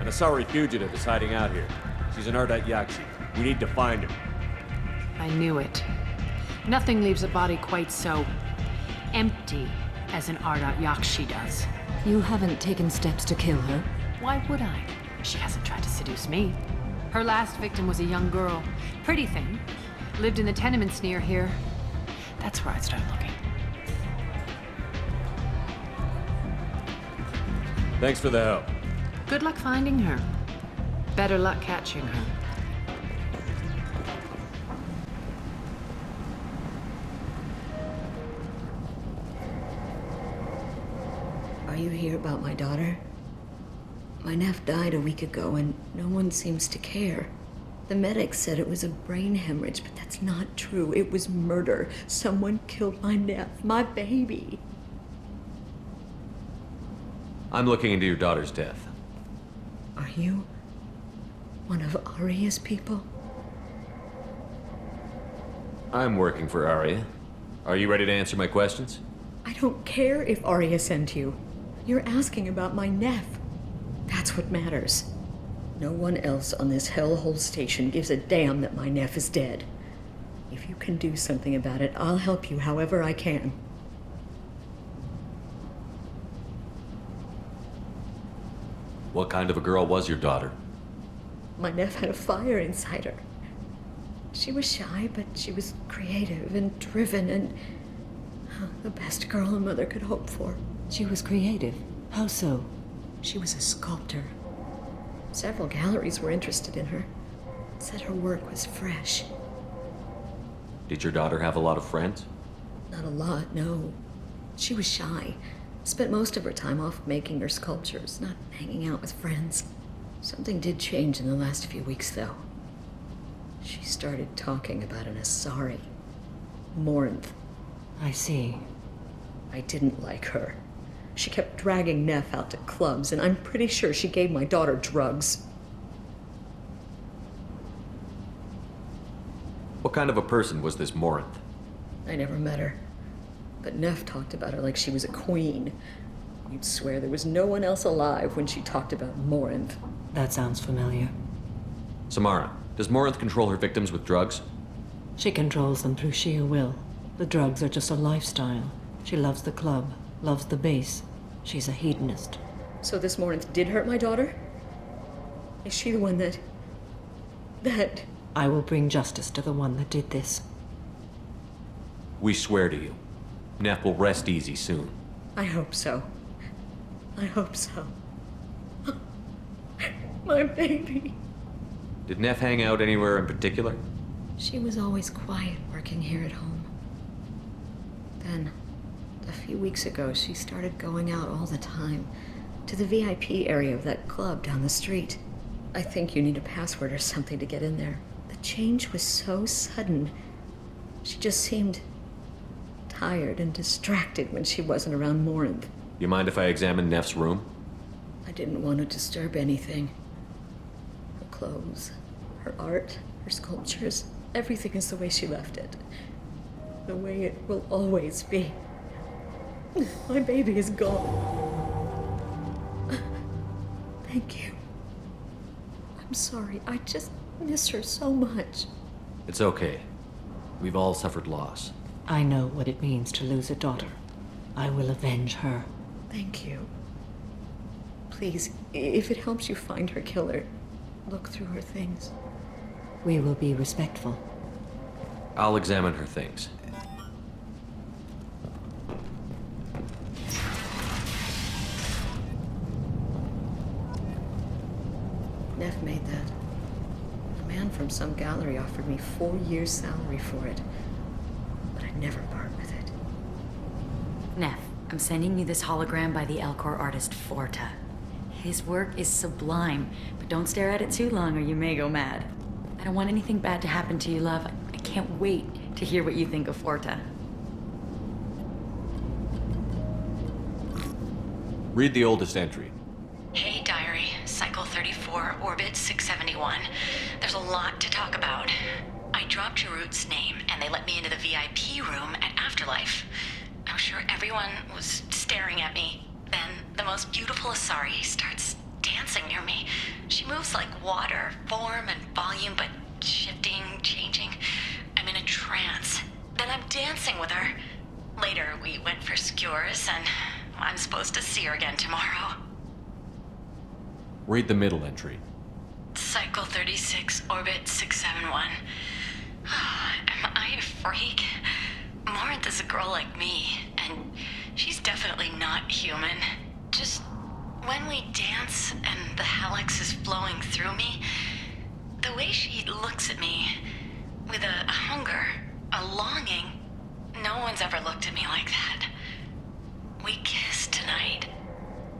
An Asari fugitive is hiding out here. She's an Ardat-Yakshi. We need to find her. I knew it. Nothing leaves a body quite so empty as an Ardat-Yakshi does. You haven't taken steps to kill her? Why would I? She hasn't tried to seduce me. Her last victim was a young girl. Pretty thing. Lived in the tenements near here. That's where I'd start looking. Thanks for the help. Good luck finding her. Better luck catching her. Are you here about my daughter? My nephew died a week ago and no one seems to care. The medics said it was a brain hemorrhage, but that's not true. It was murder. Someone killed my nephew, my baby. I'm looking into your daughter's death. Are you one of Arya's people? I'm working for Arya. Are you ready to answer my questions? I don't care if Arya sent you. You're asking about my nephew. That's what matters. No one else on this hellhole station gives a damn that my nephew is dead. If you can do something about it, I'll help you however I can. What kind of a girl was your daughter? My nephew had a fire inside her. She was shy, but she was creative and driven and the best girl a mother could hope for. She was creative. How so? She was a sculptor. Several galleries were interested in her. Said her work was fresh. Did your daughter have a lot of friends? Not a lot, no. She was shy. Spent most of her time off making her sculptures, not hanging out with friends. Something did change in the last few weeks, though. She started talking about an Asari. Morinth. I see. I didn't like her. She kept dragging Neff out to clubs, and I'm pretty sure she gave my daughter drugs. What kind of a person was this Morinth? I never met her. But Neff talked about her like she was a queen. You'd swear there was no one else alive when she talked about Morinth. That sounds familiar. Samara, does Morinth control her victims with drugs? She controls them through sheer will. The drugs are just a lifestyle. She loves the club, loves the base. She's a hedonist. So this Morinth did hurt my daughter? Is she the one that... I will bring justice to the one that did this. We swear to you. Neff will rest easy soon. I hope so. I hope so. My baby. Did Neff hang out anywhere in particular? She was always quiet working here at home. Then, a few weeks ago, she started going out all the time to the VIP area of that club down the street. I think you need a password or something to get in there. The change was so sudden. She just seemed tired and distracted when she wasn't around Morinth. You mind if I examine Neff's room? I didn't want to disturb anything. Her clothes, her art, her sculptures, everything is the way she left it. The way it will always be. My baby is gone. Thank you. I'm sorry, I just miss her so much. It's okay. We've all suffered loss. I know what it means to lose a daughter. I will avenge her. Thank you. Please, if it helps you find her killer, look through her things. We will be respectful. I'll examine her things. Neff made that. A man from some gallery offered me 4 years' salary for it. But I'd never part with it. Neff, I'm sending you this hologram by the Elcor artist Forta. His work is sublime, but don't stare at it too long or you may go mad. I don't want anything bad to happen to you, love. I can't wait to hear what you think of Forta. Read the oldest entry. Hey, diary. Cycle 34, orbit 671. There's a lot to talk about. I dropped Jarut's name, and they let me into the VIP room at Afterlife. I was sure everyone was staring at me. Then the most beautiful Asari starts dancing near me. moves like water, form and volume, but shifting, changing. I'm in a trance. Then I'm dancing with her. Later, we went for skewers, and I'm supposed to see her again tomorrow. Read the middle entry. Cycle 36, orbit 671. Am I a freak? Morinth is a girl like me, and she's definitely not human. Just when we dance and the helix is flowing through me, the way she looks at me, with a hunger, a longing, no one's ever looked at me like that. We kissed tonight.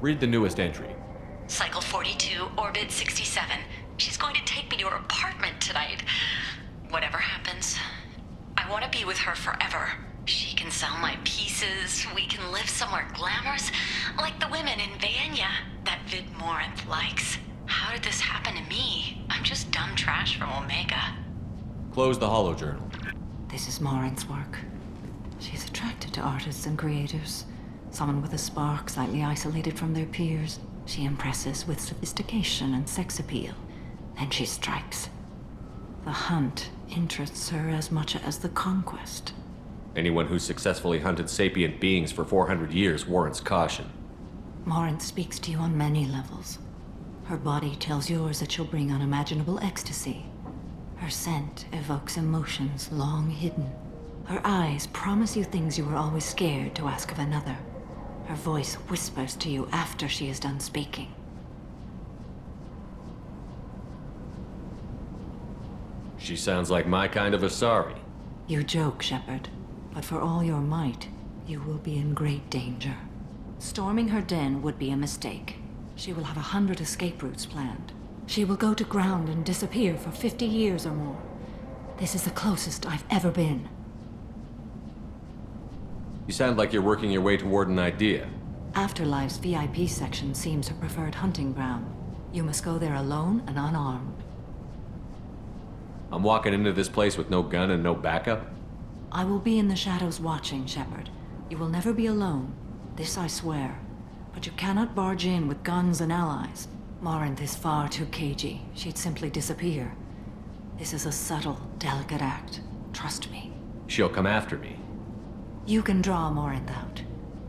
Read the newest entry. Cycle 42, orbit 67. She's going to take me to her apartment tonight. Whatever happens, I want to be with her forever. She can sell my pieces. We can live somewhere glamorous, like the women in Vanya that Vid Morinth likes. How did this happen to me? I'm just dumb trash from Omega. Close the holojournal. This is Morinth's work. She's attracted to artists and creators. Someone with a spark, slightly isolated from their peers. She impresses with sophistication and sex appeal. Then she strikes. The hunt interests her as much as the conquest. Anyone who's successfully hunted sapient beings for 400 years warrants caution. Morinth speaks to you on many levels. Her body tells yours that she'll bring unimaginable ecstasy. Her scent evokes emotions long hidden. Her eyes promise you things you were always scared to ask of another. Her voice whispers to you after she is done speaking. She sounds like my kind of Asari. You joke, Shepard, but for all your might, you will be in great danger. Storming her den would be a mistake. She will have 100 escape routes planned. She will go to ground and disappear for 50 years or more. This is the closest I've ever been. You sound like you're working your way toward an idea. Afterlife's VIP section seems her preferred hunting ground. You must go there alone and unarmed. I'm walking into this place with no gun and no backup? I will be in the shadows watching, Shepard. You will never be alone. This I swear. But you cannot barge in with guns and allies. Morinth is far too cagey. She'd simply disappear. This is a subtle, delicate act. Trust me. She'll come after me. You can draw Morinth out.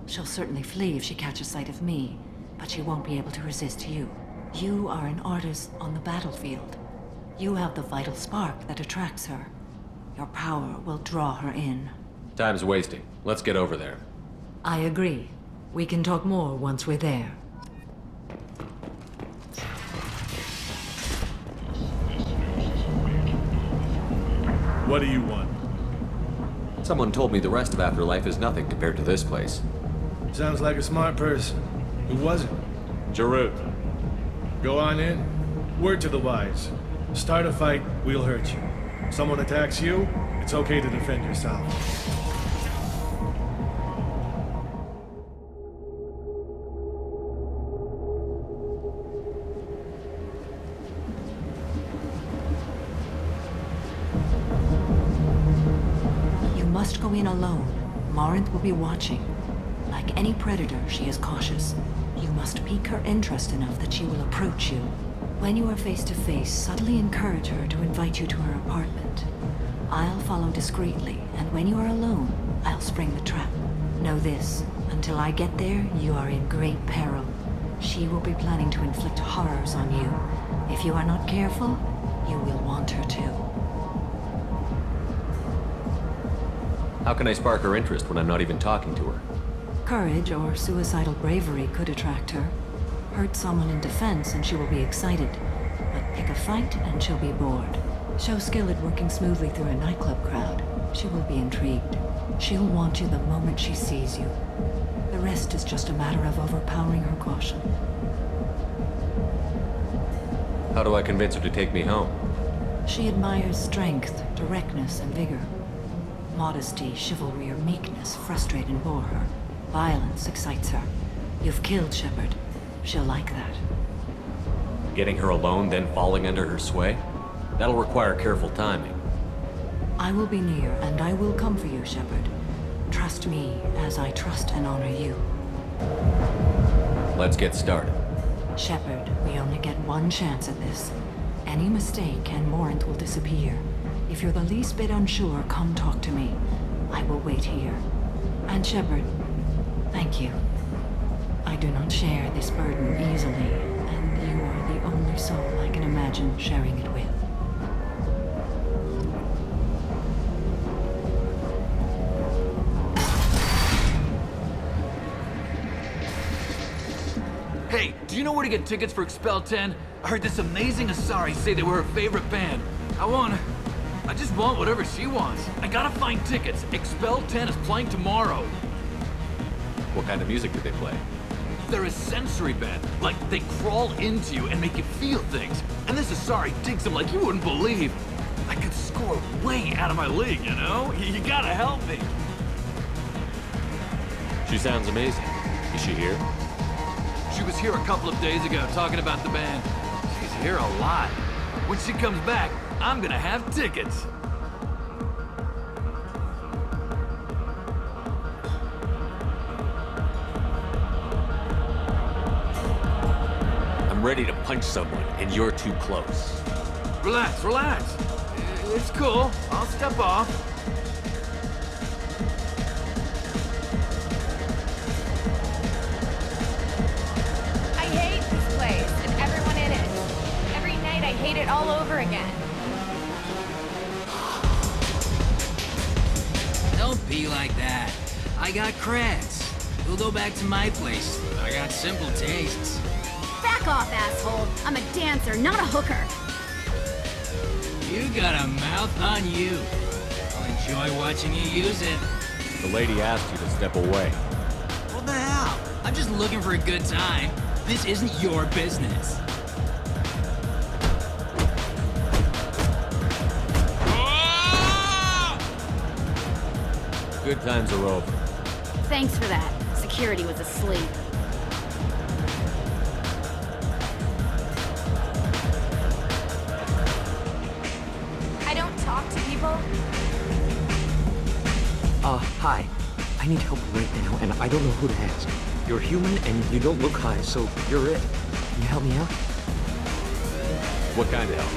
She'll certainly flee if she catches sight of me, but she won't be able to resist you. You are an artist on the battlefield. You have the vital spark that attracts her. Your power will draw her in. Time's wasting. Let's get over there. I agree. We can talk more once we're there. What do you want? Someone told me the rest of Afterlife is nothing compared to this place. Sounds like a smart person. Who was it? Jarut. Go on in. Word to the wise. Start a fight, we'll hurt you. Someone attacks you, it's okay to defend yourself. You must go in alone. Morinth will be watching. Like any predator, she is cautious. You must pique her interest enough that she will approach you. When you are face to face, subtly encourage her to invite you to her apartment. I'll follow discreetly, and when you are alone, I'll spring the trap. Know this, until I get there, you are in great peril. She will be planning to inflict horrors on you. If you are not careful, you will want her to. How can I spark her interest when I'm not even talking to her? Courage or suicidal bravery could attract her. Hurt someone in defense and she will be excited. But pick a fight and she'll be bored. Show skill at working smoothly through a nightclub crowd. She will be intrigued. She'll want you the moment she sees you. The rest is just a matter of overpowering her caution. How do I convince her to take me home? She admires strength, directness, and vigor. Modesty, chivalry, or meekness frustrate and bore her. Violence excites her. You've killed Shepard. She'll like that. Getting her alone, then falling under her sway? That'll require careful timing. I will be near, and I will come for you, Shepard. Trust me as I trust and honor you. Let's get started. Shepard, we only get one chance at this. Any mistake and Morant will disappear. If you're the least bit unsure, come talk to me. I will wait here. And Shepard, thank you. I do not share this burden easily, and you are the only soul I can imagine sharing it with. Hey, do you know where to get tickets for Expel 10? I heard this amazing Asari say they were her favorite band. I just want whatever she wants. I gotta find tickets. Expel 10 is playing tomorrow. What kind of music do they play? They're a sensory band. Like, they crawl into you and make you feel things. And this Asari digs them like you wouldn't believe. I could score way out of my league, you know? You gotta help me. She sounds amazing. Is she here? She was here a couple of days ago talking about the band. She's here a lot. When she comes back, I'm gonna have tickets. I'm ready to punch someone, and you're too close. Relax, relax. It's cool. I'll step off. I hate this place and everyone in it. Every night I hate it all over again. Don't be like that. I got creds. We'll go back to my place. I got simple tastes. Back off, asshole. I'm a dancer, not a hooker. You got a mouth on you. I'll enjoy watching you use it. The lady asked you to step away. What the hell? I'm just looking for a good time. This isn't your business. Good times are over. Thanks for that. Security was asleep. I don't talk to people. Hi. I need help right now, and I don't know who to ask. You're human, and you don't look high, so you're it. Can you help me out? What kind of help?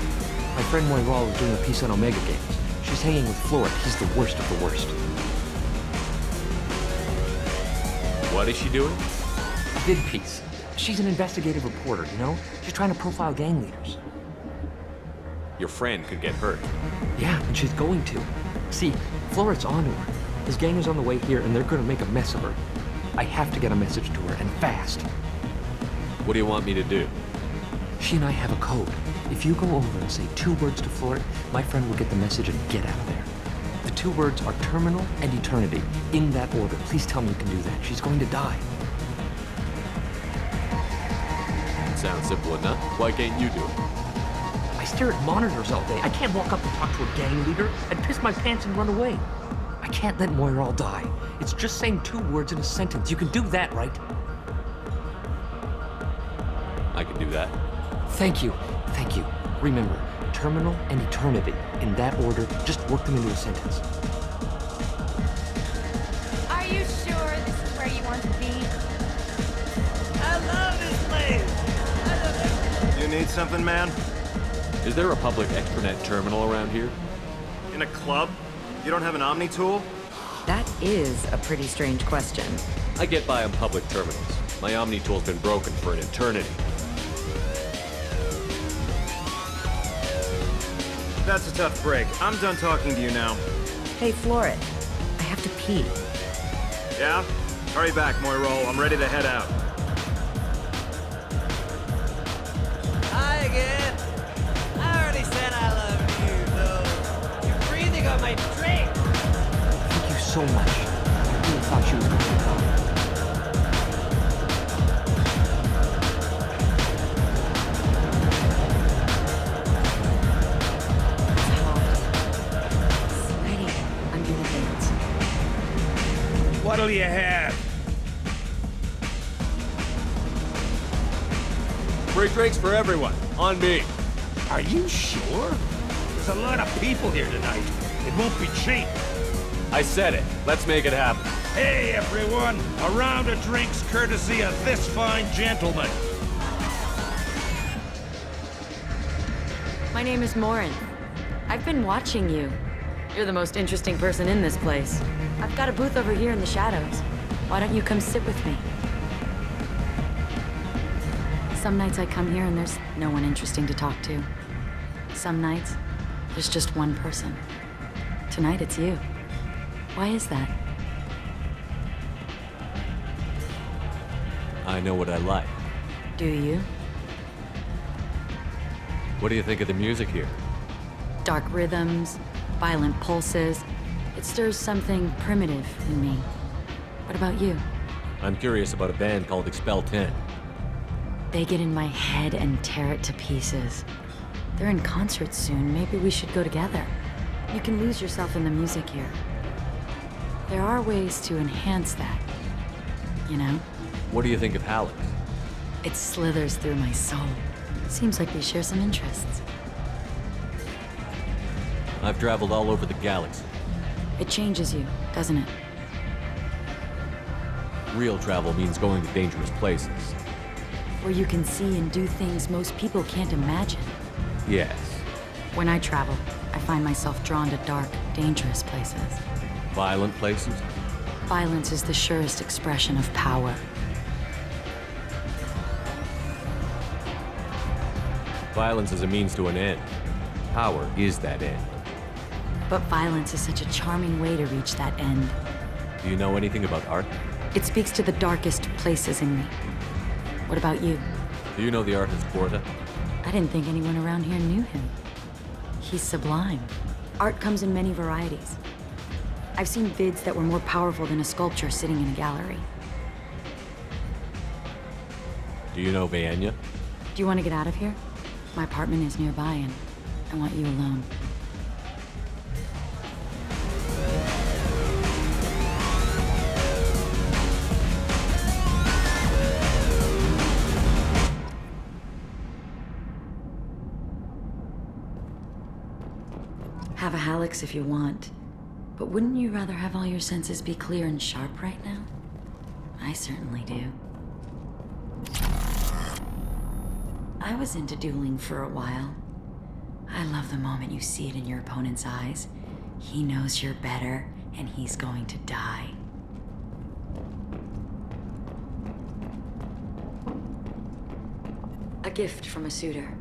My friend Moira is doing a piece on Omega Games. She's hanging with Florid. He's the worst of the worst. What is she doing? A vid piece. She's an investigative reporter, you know? She's trying to profile gang leaders. Your friend could get hurt. Yeah, and she's going to. See, Florid's onto her. His gang is on the way here, and they're gonna make a mess of her. I have to get a message to her, and fast. What do you want me to do? She and I have a code. If you go over and say 2 words to Florid, my friend will get the message and get out of there. The 2 words are terminal and eternity, in that order. Please tell me you can do that. She's going to die. Sounds simple enough. Why can't you do it? I stare at monitors all day. I can't walk up and talk to a gang leader. I'd piss my pants and run away. I can't let Moira die. It's just saying 2 words in a sentence. You can do that, right? I can do that. Thank you. Thank you. Remember, terminal and eternity. In that order, just work them into a sentence. Are you sure this is where you want to be? I love this place. You need something, man? Is there a public extranet terminal around here? In a club? You don't have an Omni tool? That is a pretty strange question. I get by on public terminals. My Omni tool's been broken for an eternity. That's a tough break. I'm done talking to you now. Hey, Florid. I have to pee. Yeah? Hurry back, Moirol. I'm ready to head out. Hi again. I already said I love you, though. You're breathing on my drink. Thank you so much. I really thought she was going to die. What'll you have? Free drinks for everyone. On me. Are you sure? There's a lot of people here tonight. It won't be cheap. I said it. Let's make it happen. Hey, everyone! A round of drinks courtesy of this fine gentleman. My name is Morin. I've been watching you. You're the most interesting person in this place. I've got a booth over here in the shadows. Why don't you come sit with me? Some nights I come here and there's no one interesting to talk to. Some nights, there's just one person. Tonight it's you. Why is that? I know what I like. Do you? What do you think of the music here? Dark rhythms, violent pulses. It stirs something primitive in me. What about you? I'm curious about a band called Expel 10. They get in my head and tear it to pieces. They're in concert soon. Maybe we should go together. You can lose yourself in the music here. There are ways to enhance that, you know? What do you think of Halleck? It slithers through my soul. Seems like we share some interests. I've traveled all over the galaxy. It changes you, doesn't it? Real travel means going to dangerous places. Where you can see and do things most people can't imagine. Yes. When I travel, I find myself drawn to dark, dangerous places. Violent places? Violence is the surest expression of power. Violence is a means to an end. Power is that end. But violence is such a charming way to reach that end. Do you know anything about art? It speaks to the darkest places in me. What about you? Do you know the artist Porta? I didn't think anyone around here knew him. He's sublime. Art comes in many varieties. I've seen vids that were more powerful than a sculpture sitting in a gallery. Do you know Vaenya? Do you want to get out of here? My apartment is nearby and I want you alone. Have a Hallex if you want, but wouldn't you rather have all your senses be clear and sharp right now? I certainly do. I was into dueling for a while. I love the moment you see it in your opponent's eyes. He knows you're better, and he's going to die. A gift from a suitor.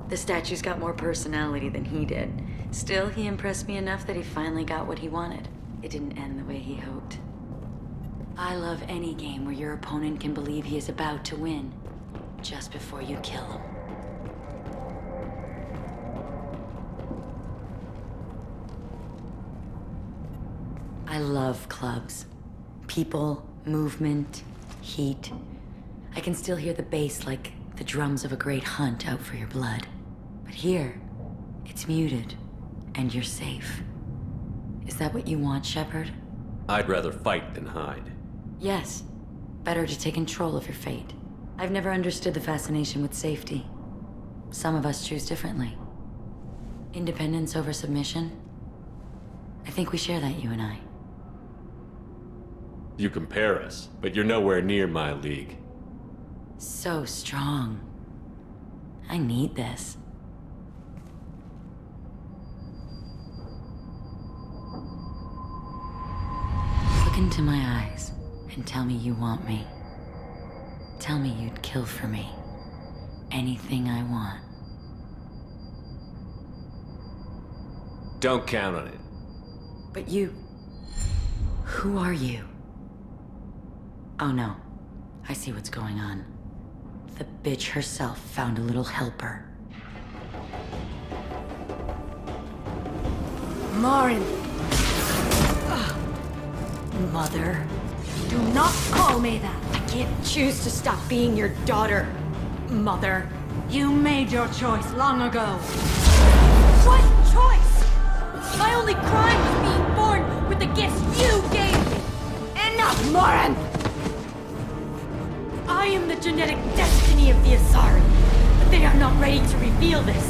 The statue's got more personality than he did. Still, he impressed me enough that he finally got what he wanted. It didn't end the way he hoped. I love any game where your opponent can believe he is about to win, just before you kill him. I love clubs. People, movement, heat. I can still hear the bass like the drums of a great hunt out for your blood. But here, it's muted, and you're safe. Is that what you want, Shepard? I'd rather fight than hide. Yes. Better to take control of your fate. I've never understood the fascination with safety. Some of us choose differently. Independence over submission? I think we share that, you and I. You compare us, but you're nowhere near my league. So strong. I need this. Look into my eyes and tell me you want me. Tell me you'd kill for me. Anything I want. Don't count on it. But you... Who are you? Oh no. I see what's going on. The bitch herself found a little helper. Morin! Mother. Do not call me that! I can't choose to stop being your daughter. Mother, you made your choice long ago. What choice? My only crime was being born with the gifts you gave me. Enough, Morin! I am the genetic destiny of the Asari, but they are not ready to reveal this.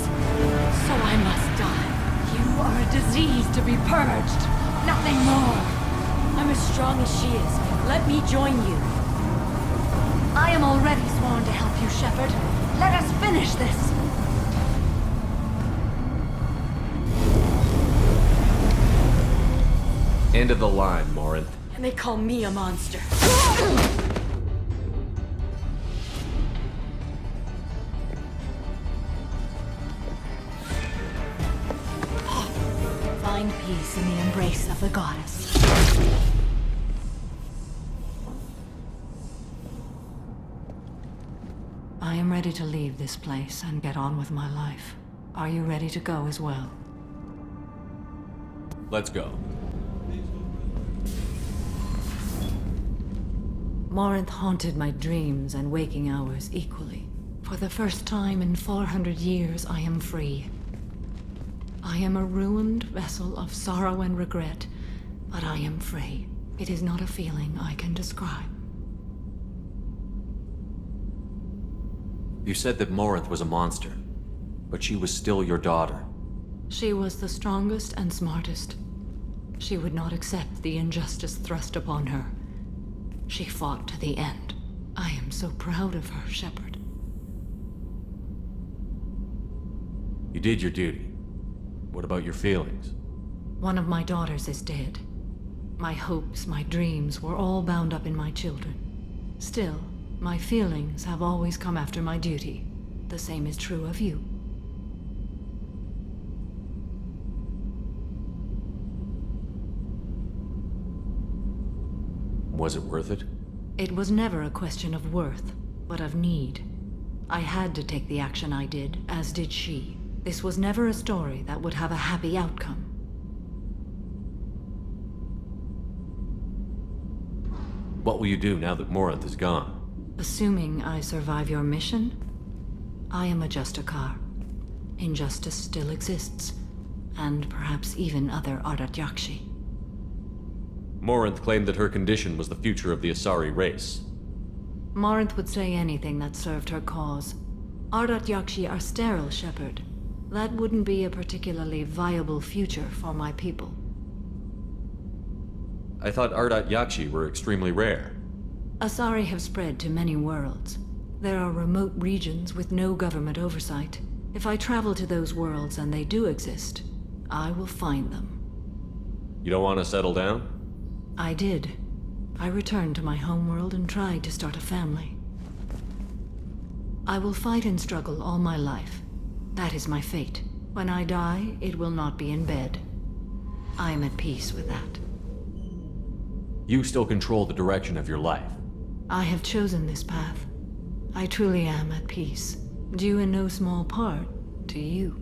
So I must die. You are a disease to be purged. Nothing more. I'm as strong as she is. Let me join you. I am already sworn to help you, Shepard. Let us finish this. End of the line, Morinth. And they call me a monster. Find peace in the embrace of the goddess. I am ready to leave this place and get on with my life. Are you ready to go as well? Let's go. Morinth haunted my dreams and waking hours equally. For the first time in 400 years, I am free. I am a ruined vessel of sorrow and regret, but I am free. It is not a feeling I can describe. You said that Morinth was a monster, but she was still your daughter. She was the strongest and smartest. She would not accept the injustice thrust upon her. She fought to the end. I am so proud of her, Shepard. You did your duty. What about your feelings? One of my daughters is dead. My hopes, my dreams were all bound up in my children. Still, my feelings have always come after my duty. The same is true of you. Was it worth it? It was never a question of worth, but of need. I had to take the action I did, as did she. This was never a story that would have a happy outcome. What will you do now that Morinth is gone? Assuming I survive your mission, I am a Justicar. Injustice still exists, and perhaps even other Ardat-Yakshi. Morinth claimed that her condition was the future of the Asari race. Morinth would say anything that served her cause. Ardat-Yakshi are sterile, Shepard. That wouldn't be a particularly viable future for my people. I thought Ardat-Yakshi were extremely rare. Asari have spread to many worlds. There are remote regions with no government oversight. If I travel to those worlds and they do exist, I will find them. You don't want to settle down? I did. I returned to my homeworld and tried to start a family. I will fight and struggle all my life. That is my fate. When I die, it will not be in bed. I am at peace with that. You still control the direction of your life. I have chosen this path. I truly am at peace. Due in no small part to you.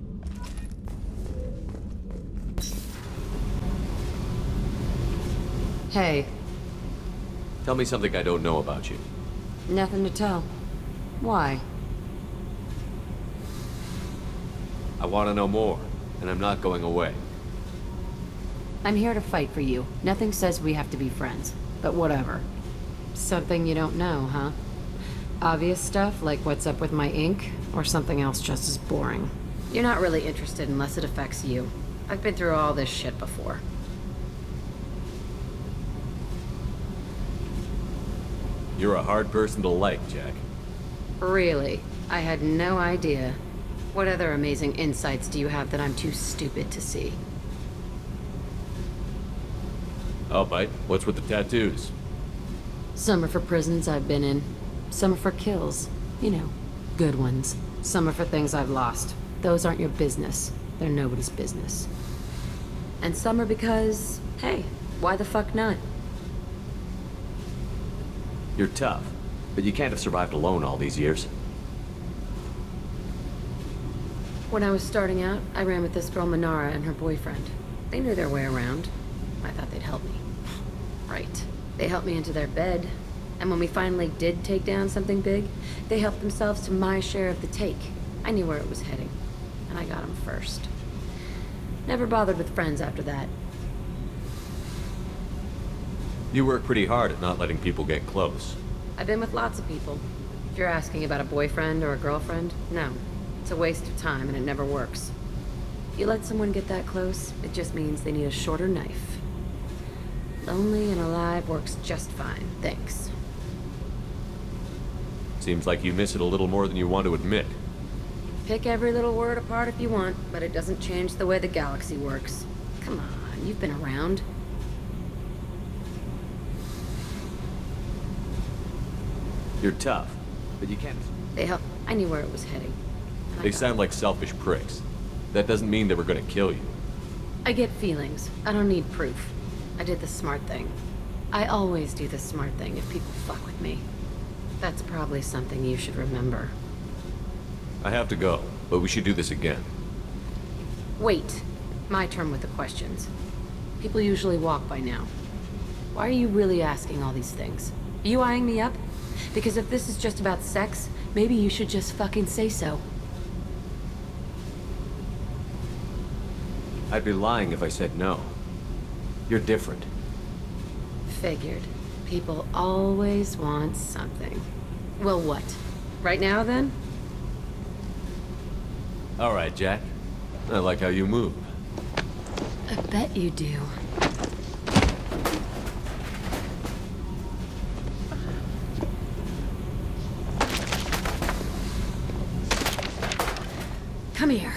Hey, Tell me something I don't know about you. nothing to tell. Why? I want to know more, and I'm not going away. I'm here to fight for you. Nothing says we have to be friends, but whatever. Something you don't know, huh? Obvious stuff like what's up with my ink, or something else just as boring. You're not really interested unless it affects you. I've been through all this shit before. You're a hard person to like, Jack. Really? I had no idea. What other amazing insights do you have that I'm too stupid to see? Oh, bite. What's with the tattoos? Some are for prisons I've been in. Some are for kills. You know, good ones. Some are for things I've lost. Those aren't your business. They're nobody's business. And some are because, hey, why the fuck not? You're tough, but you can't have survived alone all these years. When I was starting out, I ran with this girl Manara and her boyfriend. They knew their way around. I thought they'd help me. Right. They helped me into their bed. And when we finally did take down something big, they helped themselves to my share of the take. I knew where it was heading. And I got them first. Never bothered with friends after that. You work pretty hard at not letting people get close. I've been with lots of people. If you're asking about a boyfriend or a girlfriend, no. It's a waste of time and it never works. If you let someone get that close, it just means they need a shorter knife. Lonely and alive works just fine, thanks. Seems like you miss it a little more than you want to admit. Pick every little word apart if you want, but it doesn't change the way the galaxy works. Come on, you've been around. You're tough, but you can't... They helped. I knew where it was heading. And I They got sound like selfish pricks. That doesn't mean they were gonna kill you. I get feelings. I don't need proof. I did the smart thing. I always do the smart thing if people fuck with me. That's probably something you should remember. I have to go, but we should do this again. Wait. My turn with the questions. People usually walk by now. Why are you really asking all these things? Are you eyeing me up? Because if this is just about sex, maybe you should just fucking say so. I'd be lying if I said no. You're different. Figured. People always want something. Well, what? Right now, then? All right, Jack. I like how you move. I bet you do. Come here.